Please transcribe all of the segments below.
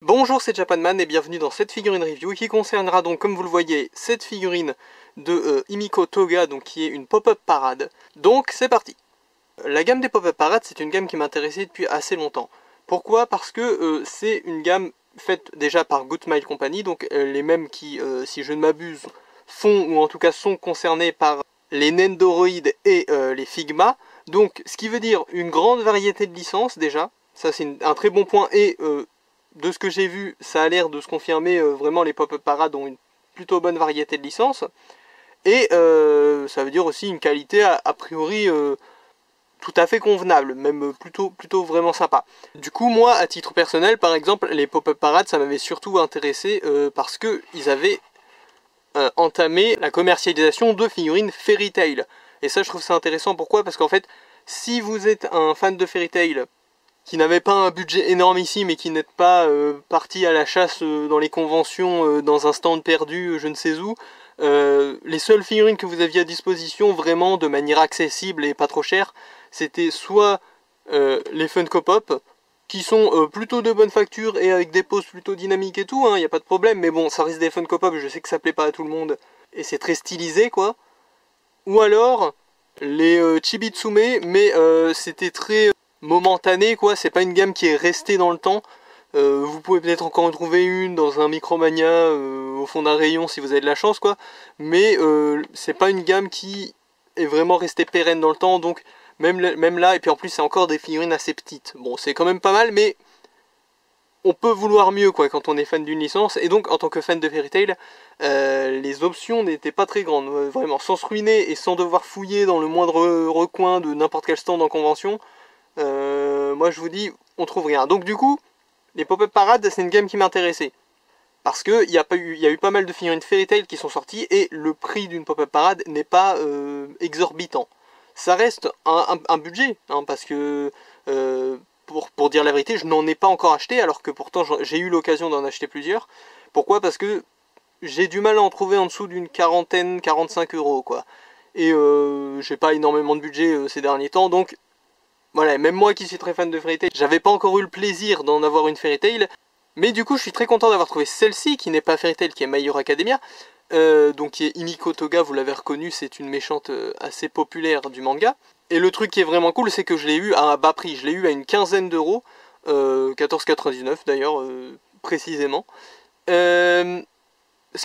Bonjour, c'est Japanman et bienvenue dans cette figurine review qui concernera donc, comme vous le voyez, cette figurine de Himiko Toga, donc qui est une pop-up parade. Donc c'est parti. La gamme des pop-up parades, c'est une gamme qui m'intéressait depuis assez longtemps. Pourquoi? Parce que c'est une gamme faite déjà par Good Smile Company, donc les mêmes qui, si je ne m'abuse, font ou en tout cas sont concernés par les Nendoroid et les Figma. Donc ce qui veut dire une grande variété de licences déjà, ça c'est un très bon point et de ce que j'ai vu, ça a l'air de se confirmer, vraiment les pop-up parades ont une plutôt bonne variété de licences. Et ça veut dire aussi une qualité a priori tout à fait convenable, même plutôt vraiment sympa. Du coup, moi, à titre personnel, par exemple, les pop-up parades, ça m'avait surtout intéressé parce qu'ils avaient entamé la commercialisation de figurines Fairy Tail. Et ça, je trouve ça intéressant. Pourquoi? Parce qu'en fait, si vous êtes un fan de Fairy Tail, qui n'avait pas un budget énormissime et qui n'êtes pas parti à la chasse dans les conventions, dans un stand perdu, je ne sais où, les seules figurines que vous aviez à disposition, vraiment de manière accessible et pas trop chère, c'était soit les Funko Pop, qui sont plutôt de bonne facture et avec des poses plutôt dynamiques et tout, il n'y a pas de problème, mais bon, ça reste des Funko Pop, je sais que ça plaît pas à tout le monde, et c'est très stylisé, quoi. Ou alors, les Chibitsume, mais c'était très momentané, quoi, c'est pas une gamme qui est restée dans le temps. Vous pouvez peut-être encore en trouver une dans un Micromania au fond d'un rayon si vous avez de la chance, quoi, mais c'est pas une gamme qui est vraiment restée pérenne dans le temps, donc même là, et puis en plus c'est encore des figurines assez petites. Bon, c'est quand même pas mal, mais on peut vouloir mieux, quoi, quand on est fan d'une licence, et donc en tant que fan de Fairy Tail, les options n'étaient pas très grandes, vraiment, sans se ruiner et sans devoir fouiller dans le moindre recoin de n'importe quel stand en convention. Moi je vous dis, on trouve rien. Donc du coup, les pop-up parades, c'est une gamme qui m'intéressait. Parce qu'il y a eu pas mal de figurines Fairy Tail qui sont sorties et le prix d'une pop-up parade n'est pas exorbitant. Ça reste un budget, hein, parce que pour dire la vérité, je n'en ai pas encore acheté, alors que pourtant j'ai eu l'occasion d'en acheter plusieurs. Pourquoi? Parce que j'ai du mal à en trouver en dessous d'une quarantaine, 45 euros, quoi. Et j'ai pas énormément de budget ces derniers temps, donc voilà, même moi qui suis très fan de Fairy Tail, j'avais pas encore eu le plaisir d'en avoir une Fairy Tail, mais du coup je suis très content d'avoir trouvé celle-ci, qui n'est pas Fairy Tail, qui est My Hero Academia, donc qui est Himiko Toga, vous l'avez reconnu, c'est une méchante assez populaire du manga. Et le truc qui est vraiment cool, c'est que je l'ai eu à un bas prix, je l'ai eu à une quinzaine d'euros, 14,99 d'ailleurs, précisément. Ce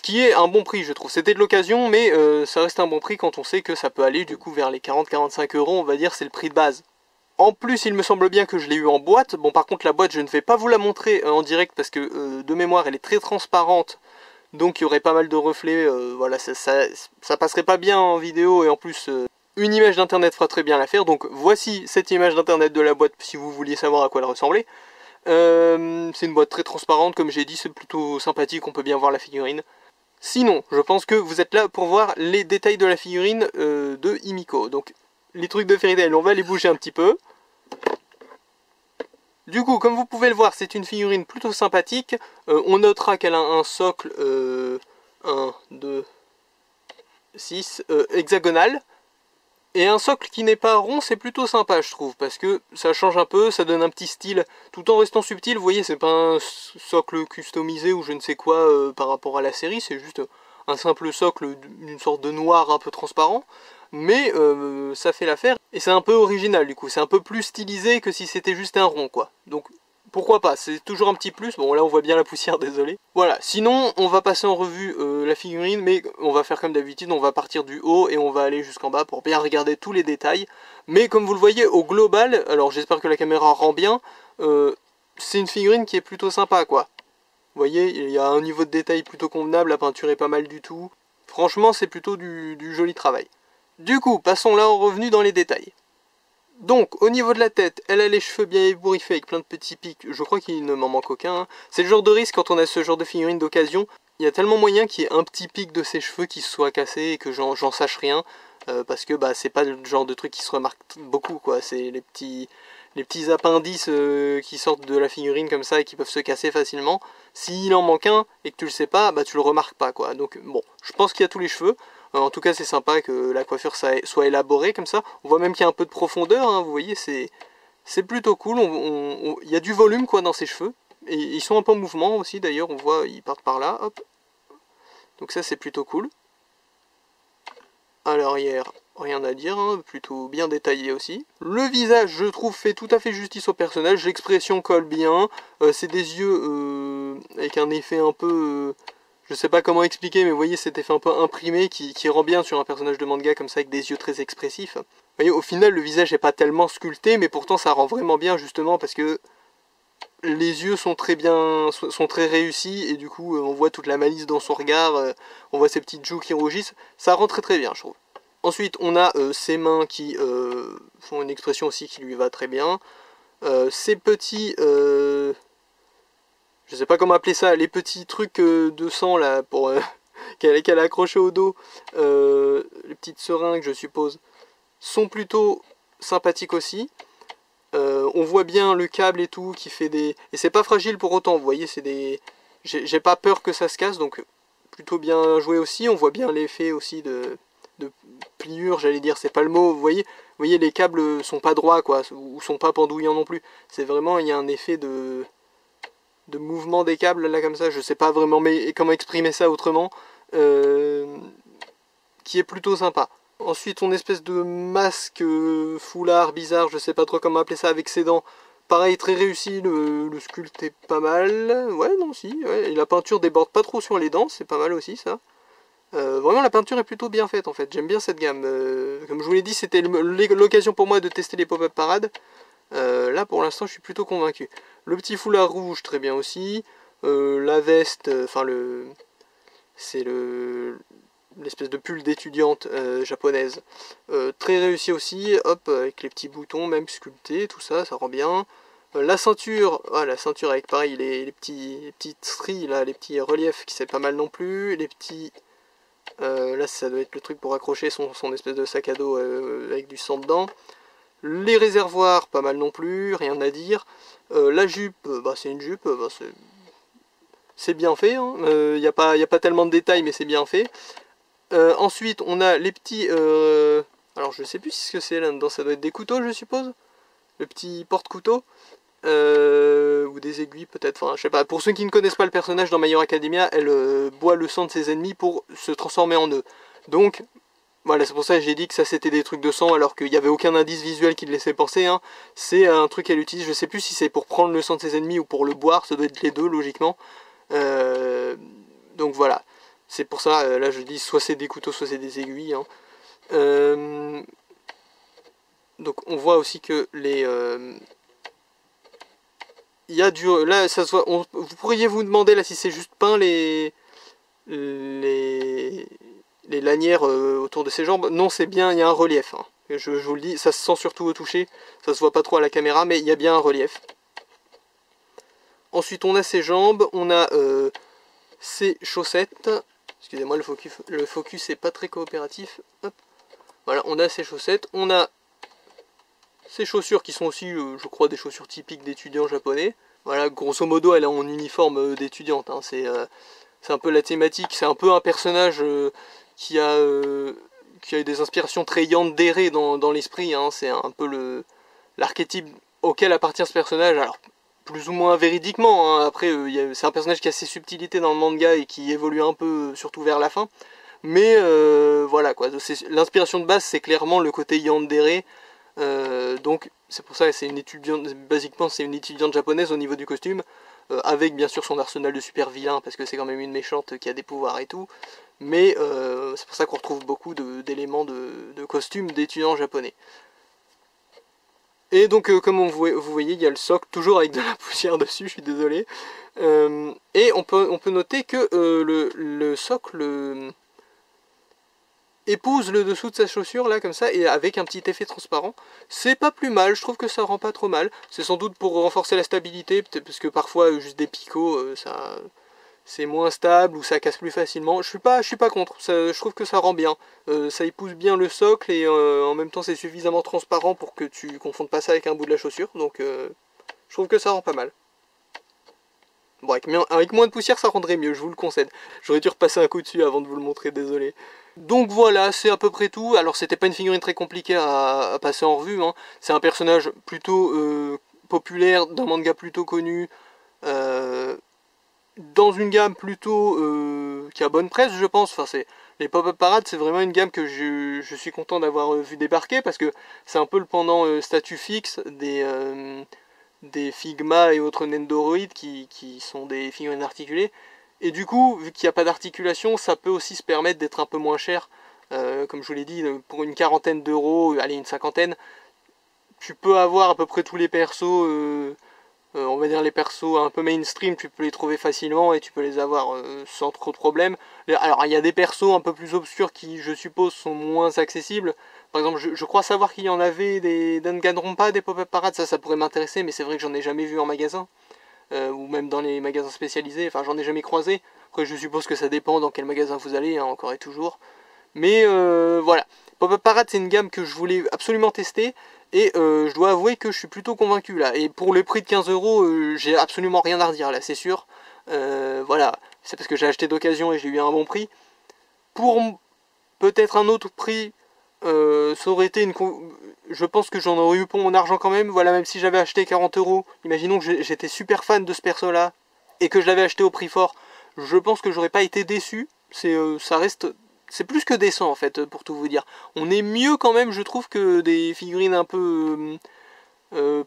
qui est un bon prix, je trouve. C'était de l'occasion, mais ça reste un bon prix quand on sait que ça peut aller du coup vers les 40-45 euros, on va dire, c'est le prix de base. En plus, il me semble bien que je l'ai eu en boîte. Bon, par contre, la boîte, je ne vais pas vous la montrer en direct parce que de mémoire, elle est très transparente. Donc, il y aurait pas mal de reflets. Voilà, ça passerait pas bien en vidéo. Et en plus, une image d'internet fera très bien l'affaire. Donc, voici cette image d'internet de la boîte si vous vouliez savoir à quoi elle ressemblait. C'est une boîte très transparente. Comme j'ai dit, c'est plutôt sympathique. On peut bien voir la figurine. Sinon, je pense que vous êtes là pour voir les détails de la figurine de Himiko. Donc, les trucs de Fairy Tail, on va les bouger un petit peu. Du coup, comme vous pouvez le voir, c'est une figurine plutôt sympathique. On notera qu'elle a un socle 1, 2, 6, hexagonal. Et un socle qui n'est pas rond, c'est plutôt sympa, je trouve, parce que ça change un peu, ça donne un petit style, tout en restant subtil. Vous voyez, c'est pas un socle customisé ou je ne sais quoi par rapport à la série, c'est juste un simple socle d'une sorte de noir un peu transparent. Mais ça fait l'affaire, et c'est un peu original du coup, c'est un peu plus stylisé que si c'était juste un rond, quoi. Donc pourquoi pas, c'est toujours un petit plus. Bon, là on voit bien la poussière, désolé. Voilà, sinon on va passer en revue la figurine, mais on va faire comme d'habitude, on va partir du haut et on va aller jusqu'en bas pour bien regarder tous les détails. Mais comme vous le voyez, au global, alors j'espère que la caméra rend bien, c'est une figurine qui est plutôt sympa, quoi. Vous voyez, il y a un niveau de détail plutôt convenable, la peinture est pas mal du tout. Franchement, c'est plutôt du joli travail. Du coup, passons là en revenu dans les détails. Donc, au niveau de la tête, elle a les cheveux bien ébouriffés avec plein de petits pics. Je crois qu'il ne m'en manque aucun. Hein. C'est le genre de risque quand on a ce genre de figurine d'occasion. Il y a tellement moyen qu'il y ait un petit pic de ses cheveux qui se soit cassé et que j'en sache rien. Parce que bah, c'est pas le genre de truc qui se remarque beaucoup, quoi. C'est les petits appendices qui sortent de la figurine comme ça et qui peuvent se casser facilement. S'il en manque un et que tu le sais pas, bah tu le remarques pas, quoi. Donc bon, je pense qu'il y a tous les cheveux. En tout cas, c'est sympa que la coiffure soit élaborée comme ça. On voit même qu'il y a un peu de profondeur, hein, vous voyez, c'est plutôt cool. Il y a du volume, quoi, dans ses cheveux. Et ils sont un peu en mouvement aussi d'ailleurs, on voit, ils partent par là, hop. Donc ça c'est plutôt cool. À l'arrière, rien à dire, hein, plutôt bien détaillé aussi. Le visage, je trouve, fait tout à fait justice au personnage, l'expression colle bien, c'est des yeux avec un effet un peu... je sais pas comment expliquer, mais vous voyez cet effet un peu imprimé qui rend bien sur un personnage de manga comme ça, avec des yeux très expressifs. Vous voyez, au final, le visage n'est pas tellement sculpté, mais pourtant ça rend vraiment bien, justement, parce que les yeux sont très bien, sont très réussis, et du coup, on voit toute la malice dans son regard, on voit ses petites joues qui rougissent, ça rend très très bien, je trouve. Ensuite, on a ses mains qui font une expression aussi qui lui va très bien. Ces petits... je sais pas comment appeler ça, les petits trucs de sang là, pour qu'elle a accroché au dos, les petites seringues, je suppose, sont plutôt sympathiques aussi. On voit bien le câble et tout qui fait des... Et c'est pas fragile pour autant, vous voyez, c'est des... J'ai pas peur que ça se casse, donc plutôt bien joué aussi. On voit bien l'effet aussi de pliure, j'allais dire, c'est pas le mot. Vous voyez, les câbles sont pas droits, quoi, ou sont pas pendouillants non plus. C'est vraiment, il y a un effet de mouvement des câbles, là, comme ça. Je sais pas vraiment comment exprimer ça autrement. Qui est plutôt sympa. Ensuite, on a une espèce de masque foulard bizarre, je sais pas trop comment appeler ça, avec ses dents. Pareil, très réussi, le sculpte est pas mal. Ouais, non, si. Ouais. Et la peinture déborde pas trop sur les dents, c'est pas mal aussi, ça. Vraiment, la peinture est plutôt bien faite, en fait. J'aime bien cette gamme. Comme je vous l'ai dit, c'était l'occasion pour moi de tester les pop-up parades. Là, pour l'instant, je suis plutôt convaincu. Le petit foulard rouge, très bien aussi. La veste, enfin, c'est l'espèce de pull d'étudiante japonaise, très réussi aussi, hop, avec les petits boutons même sculptés, tout ça, ça rend bien. La ceinture avec pareil les petites stries là, les petits reliefs qui c'est pas mal non plus, les petits, là ça doit être le truc pour accrocher son espèce de sac à dos avec du sang dedans. Les réservoirs, pas mal non plus, rien à dire. La jupe, bah c'est une jupe, bah, c'est bien fait, hein. Y a pas tellement de détails mais c'est bien fait. Ensuite, on a les petits... alors, je sais plus ce que c'est là-dedans. Ça doit être des couteaux, je suppose. Le petit porte-couteau. Ou des aiguilles, peut-être. Enfin, je sais pas. Pour ceux qui ne connaissent pas le personnage dans My Hero Academia, elle boit le sang de ses ennemis pour se transformer en eux. Donc, voilà, c'est pour ça que j'ai dit que ça c'était des trucs de sang, alors qu'il n'y avait aucun indice visuel qui le laissait penser. Hein. C'est un truc qu'elle utilise. Je sais plus si c'est pour prendre le sang de ses ennemis ou pour le boire. Ça doit être les deux, logiquement. Donc, voilà. C'est pour ça, là je dis soit c'est des couteaux, soit c'est des aiguilles. Hein. Donc on voit aussi que les... il y a du... Là, ça se voit... vous pourriez vous demander là si c'est juste peint les lanières autour de ses jambes. Non, c'est bien, il y a un relief. Hein. Je vous le dis, ça se sent surtout au toucher. Ça se voit pas trop à la caméra, mais il y a bien un relief. Ensuite, on a ses jambes, on a ses chaussettes. Excusez-moi, le focus est pas très coopératif. Hop. Voilà, on a ses chaussettes, on a ses chaussures qui sont aussi, je crois, des chaussures typiques d'étudiants japonais. Voilà, grosso modo, elle est en uniforme d'étudiante. Hein. C'est un peu la thématique, c'est un peu un personnage qui a eu des inspirations très yandere dans l'esprit. Hein. C'est un peu l'archétype auquel appartient ce personnage. Alors, plus ou moins véridiquement, hein. Après c'est un personnage qui a ses subtilités dans le manga et qui évolue un peu, surtout vers la fin, mais voilà quoi, l'inspiration de base c'est clairement le côté yandere, donc c'est pour ça que c'est une étudiante, basiquement c'est une étudiante japonaise au niveau du costume, avec bien sûr son arsenal de super vilains, parce que c'est quand même une méchante qui a des pouvoirs et tout, mais c'est pour ça qu'on retrouve beaucoup d'éléments de costumes d'étudiants japonais. Et donc, comme vous voyez, il y a le socle, toujours avec de la poussière dessus, je suis désolé. Et on peut noter que le socle épouse le dessous de sa chaussure, là, comme ça, et avec un petit effet transparent. C'est pas plus mal, je trouve que ça rend pas trop mal. C'est sans doute pour renforcer la stabilité, peut-être parce que parfois, juste des picots, c'est moins stable ou ça casse plus facilement. Je suis pas contre, je trouve que ça rend bien. Ça épouse bien le socle et en même temps c'est suffisamment transparent pour que tu confondes pas ça avec un bout de la chaussure. Donc je trouve que ça rend pas mal. Bon, avec moins de poussière ça rendrait mieux, je vous le concède. J'aurais dû repasser un coup dessus avant de vous le montrer, désolé. Donc voilà, c'est à peu près tout. Alors c'était pas une figurine très compliquée à passer en revue. Hein. C'est un personnage plutôt populaire, d'un manga plutôt connu. dans une gamme plutôt qui a bonne presse, je pense. Enfin, les Pop-Up Parade, c'est vraiment une gamme que je suis content d'avoir vu débarquer, parce que c'est un peu le pendant statut fixe des Figma et autres Nendoroid qui sont des figurines articulées. Et du coup, vu qu'il n'y a pas d'articulation, ça peut aussi se permettre d'être un peu moins cher. Comme je vous l'ai dit, pour une quarantaine d'euros, allez, une cinquantaine, tu peux avoir à peu près tous les persos, on va dire les persos un peu mainstream, tu peux les trouver facilement et tu peux les avoir sans trop de problèmes. Alors il y a des persos un peu plus obscurs qui, je suppose, sont moins accessibles. Par exemple, je crois savoir qu'il y en avait des Danganronpa, des Pop-Up Parade, ça pourrait m'intéresser, mais c'est vrai que j'en ai jamais vu en magasin. Ou même dans les magasins spécialisés, enfin j'en ai jamais croisé. Après je suppose que ça dépend dans quel magasin vous allez, hein, encore et toujours. Mais voilà, Pop-Up Parade c'est une gamme que je voulais absolument tester, et je dois avouer que je suis plutôt convaincu là. Et pour le prix de 15 euros, j'ai absolument rien à redire là, c'est sûr. Voilà, c'est parce que j'ai acheté d'occasion et j'ai eu un bon prix. Pour peut-être un autre prix, ça aurait été je pense que j'en aurais eu pour mon argent quand même. Voilà, même si j'avais acheté 40 euros, imaginons que j'étais super fan de ce perso là et que je l'avais acheté au prix fort, je pense que j'aurais pas été déçu. Ça reste, c'est plus que décent en fait, pour tout vous dire. On est mieux quand même, je trouve, que des figurines un peu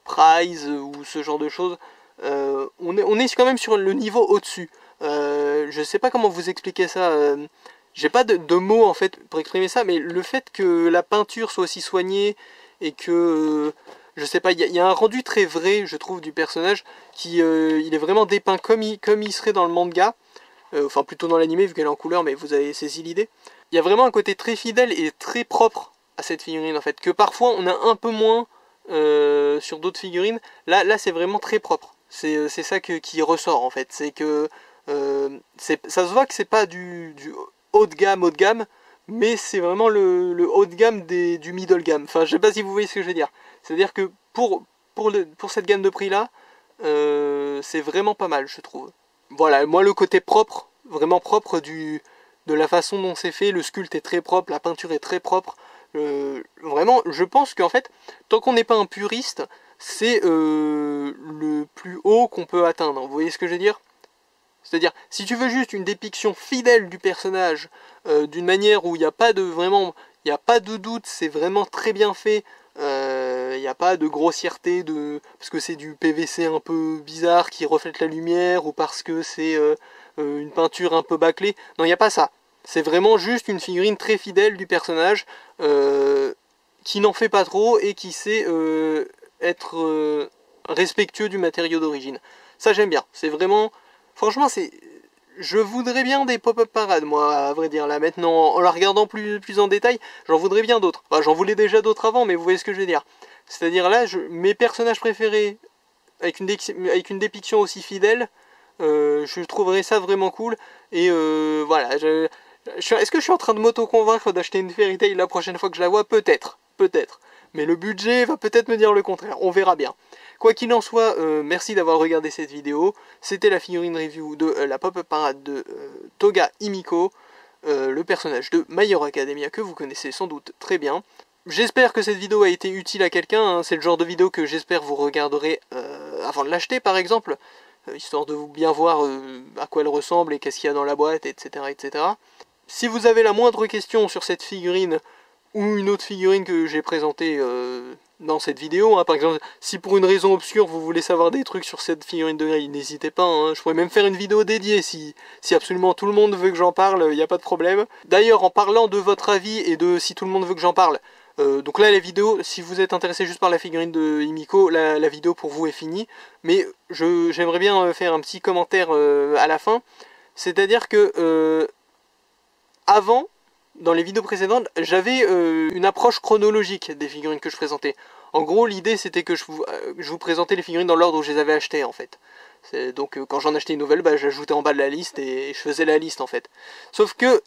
prize ou ce genre de choses. On est quand même sur le niveau au-dessus. Je sais pas comment vous expliquer ça. J'ai pas de mots en fait pour exprimer ça, mais le fait que la peinture soit aussi soignée et que je sais pas, il y a un rendu très vrai, je trouve, du personnage, qui il est vraiment dépeint comme il serait dans le manga, enfin plutôt dans l'anime vu qu'elle est en couleur, mais vous avez saisi l'idée. Il y a vraiment un côté très fidèle et très propre à cette figurine en fait, que parfois on a un peu moins sur d'autres figurines. Là c'est vraiment très propre. C'est ça qui ressort en fait, c'est que ça se voit que c'est pas du haut de gamme, mais c'est vraiment le haut de gamme du middle gamme. Enfin, je sais pas si vous voyez ce que je veux dire. C'est-à-dire que pour cette gamme de prix là, c'est vraiment pas mal, je trouve. Voilà, moi le côté propre, vraiment propre de la façon dont c'est fait, le sculpte est très propre, la peinture est très propre. Vraiment, je pense qu'en fait, tant qu'on n'est pas un puriste, c'est le plus haut qu'on peut atteindre. Vous voyez ce que je veux dire ? C'est-à-dire, si tu veux juste une dépiction fidèle du personnage, d'une manière où il n'y a pas de il n'y a pas de doute, c'est vraiment très bien fait, il n'y a pas de grossièreté, parce que c'est du PVC un peu bizarre qui reflète la lumière, ou parce que c'est une peinture un peu bâclée. Non, il n'y a pas ça. C'est vraiment juste une figurine très fidèle du personnage, qui n'en fait pas trop et qui sait être respectueux du matériau d'origine. Ça j'aime bien, c'est vraiment... Franchement, je voudrais bien des Pop-Up Parade, moi, à vrai dire, là, maintenant, en la regardant plus en détail, j'en voudrais bien d'autres. Enfin, j'en voulais déjà d'autres avant, mais vous voyez ce que je veux dire. C'est-à-dire là, mes personnages préférés, avec une dépiction aussi fidèle, je trouverais ça vraiment cool. Et voilà, est-ce que je suis en train de m'auto-convaincre d'acheter une Fairy Tail la prochaine fois que je la vois? Peut-être, peut-être. Mais le budget va peut-être me dire le contraire, on verra bien. Quoi qu'il en soit, merci d'avoir regardé cette vidéo. C'était la figurine review de la Pop-Up Parade de Toga Himiko, le personnage de My Hero Academia que vous connaissez sans doute très bien. J'espère que cette vidéo a été utile à quelqu'un, hein. C'est le genre de vidéo que j'espère vous regarderez avant de l'acheter par exemple, histoire de vous bien voir à quoi elle ressemble et qu'est-ce qu'il y a dans la boîte, etc., etc. Si vous avez la moindre question sur cette figurine, ou une autre figurine que j'ai présentée dans cette vidéo, hein. Par exemple, si pour une raison obscure vous voulez savoir des trucs sur cette figurine de Grey, n'hésitez pas, hein. Je pourrais même faire une vidéo dédiée si absolument tout le monde veut que j'en parle, il n'y a pas de problème. D'ailleurs, en parlant de votre avis et de si tout le monde veut que j'en parle, donc là la vidéo, si vous êtes intéressé juste par la figurine de Himiko, la vidéo pour vous est finie, mais j'aimerais bien faire un petit commentaire à la fin, c'est-à-dire que avant, dans les vidéos précédentes, j'avais une approche chronologique des figurines que je présentais. En gros, l'idée c'était que je vous présentais les figurines dans l'ordre où je les avais achetées en fait. Donc quand j'en achetais une nouvelle, bah, j'ajoutais en bas de la liste et je faisais la liste en fait. Sauf que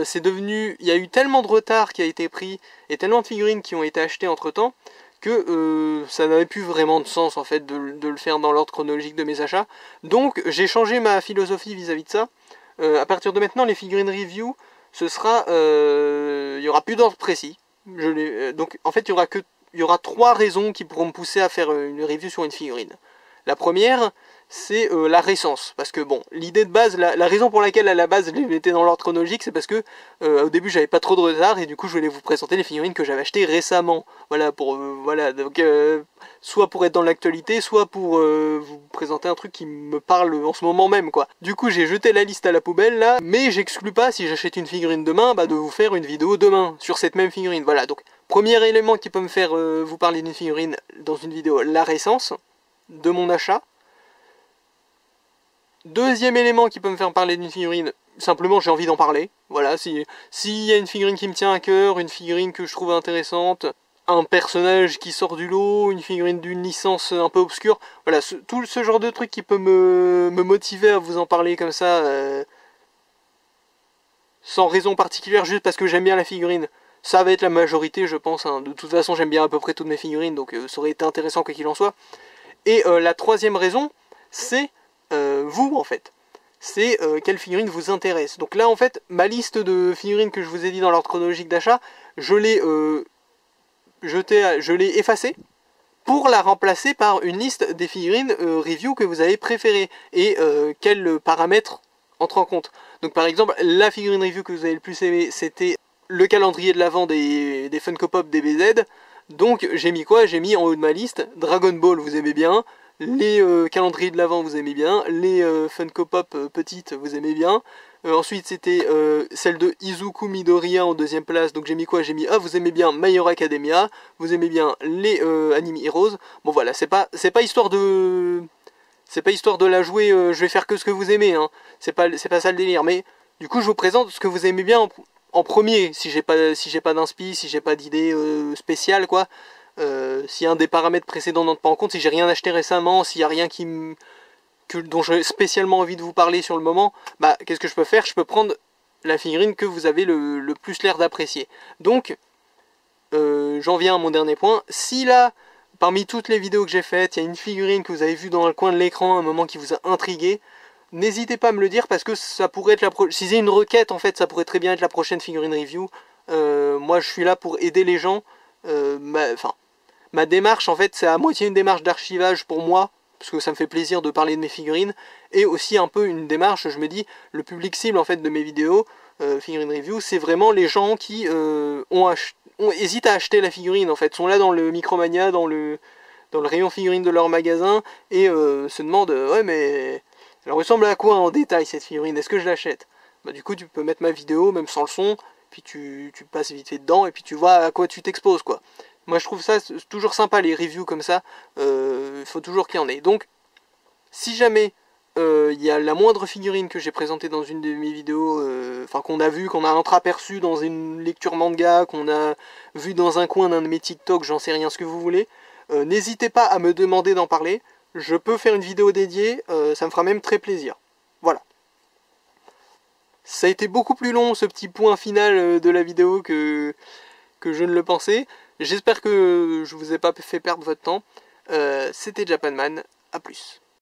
c'est devenu... Il y a eu tellement de retard qui a été pris et tellement de figurines qui ont été achetées entre temps que ça n'avait plus vraiment de sens en fait de le faire dans l'ordre chronologique de mes achats. Donc j'ai changé ma philosophie vis-à-vis de ça. À partir de maintenant, les figurines review, ce sera, il y aura plus d'ordre précis. Donc en fait, il y aura 3 raisons qui pourront me pousser à faire une review sur une figurine. La première, c'est la récence. Parce que bon, l'idée de base, la raison pour laquelle à la base je les mettais dans l'ordre chronologique, c'est parce que au début j'avais pas trop de retard et du coup je voulais vous présenter les figurines que j'avais achetées récemment. Voilà, voilà, donc soit pour être dans l'actualité, soit pour vous présenter un truc qui me parle en ce moment même, quoi. Du coup j'ai jeté la liste à la poubelle là, mais j'exclus pas, si j'achète une figurine demain, bah, de vous faire une vidéo demain sur cette même figurine. Voilà, donc premier élément qui peut me faire vous parler d'une figurine dans une vidéo, la récence de mon achat. Deuxième élément qui peut me faire parler d'une figurine, simplement j'ai envie d'en parler. Voilà, s'il y a une figurine qui me tient à cœur, une figurine que je trouve intéressante, un personnage qui sort du lot, une figurine d'une licence un peu obscure, voilà, tout ce genre de truc qui peut me motiver à vous en parler comme ça, sans raison particulière, juste parce que j'aime bien la figurine. Ça va être la majorité, je pense, hein. De toute façon j'aime bien à peu près toutes mes figurines, donc ça aurait été intéressant quoi qu'il en soit. Et la troisième raison, c'est vous en fait. C'est quelle figurine vous intéresse. Donc là en fait, ma liste de figurines que je vous ai dit dans l'ordre chronologique d'achat, je l'ai effacée pour la remplacer par une liste des figurines review que vous avez préférées et quels paramètres entrent en compte. Donc par exemple, la figurine review que vous avez le plus aimé, c'était le calendrier de l'avant des Funko Pop DBZ. Donc j'ai mis quoi? J'ai mis en haut de ma liste Dragon Ball, vous aimez bien, les calendriers de l'avant, vous aimez bien, les Funko Pop petites, vous aimez bien. Ensuite c'était celle de Izuku Midoriya en deuxième place, donc j'ai mis quoi? J'ai mis, ah, vous aimez bien My Hero Academia, vous aimez bien les Anime Heroes. Bon voilà, c'est pas histoire de... C'est pas histoire de la jouer, je vais faire que ce que vous aimez, hein. C'est pas ça le délire, mais du coup je vous présente ce que vous aimez bien en premier, si j'ai pas d'inspi, si j'ai pas d'idée spéciale, quoi. Si un des paramètres précédents n'entre pas en compte, si j'ai rien acheté récemment, s'il y a rien dont j'ai spécialement envie de vous parler sur le moment, bah qu'est-ce que je peux faire? Je peux prendre la figurine que vous avez le plus l'air d'apprécier. Donc, j'en viens à mon dernier point. Si là, parmi toutes les vidéos que j'ai faites, il y a une figurine que vous avez vue dans le coin de l'écran, un moment qui vous a intrigué, n'hésitez pas à me le dire parce que ça pourrait être la prochaine. Si c'est une requête, en fait, ça pourrait très bien être la prochaine figurine review. Moi, je suis là pour aider les gens. Ma démarche, en fait, c'est à moitié une démarche d'archivage pour moi, parce que ça me fait plaisir de parler de mes figurines, et aussi un peu une démarche, je me dis, le public cible, en fait, de mes vidéos, figurine review, c'est vraiment les gens qui hésitent à acheter la figurine, en fait, sont là dans le Micromania, dans le rayon figurine de leur magasin, et se demandent, ouais, mais elle ressemble à quoi en détail, cette figurine? Est-ce que je l'achète? Bah, du coup, tu peux mettre ma vidéo, même sans le son, puis tu passes vite fait dedans, et puis tu vois à quoi tu t'exposes, quoi. Moi je trouve ça toujours sympa, les reviews comme ça, il faut toujours qu'il y en ait. Donc, si jamais il y a la moindre figurine que j'ai présentée dans une de mes vidéos, qu'on a vu, qu'on a entreaperçu dans une lecture manga, qu'on a vu dans un coin d'un de mes TikTok, j'en sais rien, ce que vous voulez, n'hésitez pas à me demander d'en parler, je peux faire une vidéo dédiée, ça me fera même très plaisir. Voilà. Ça a été beaucoup plus long ce petit point final de la vidéo que je ne le pensais. J'espère que je vous ai pas fait perdre votre temps. C'était Japanman, à plus.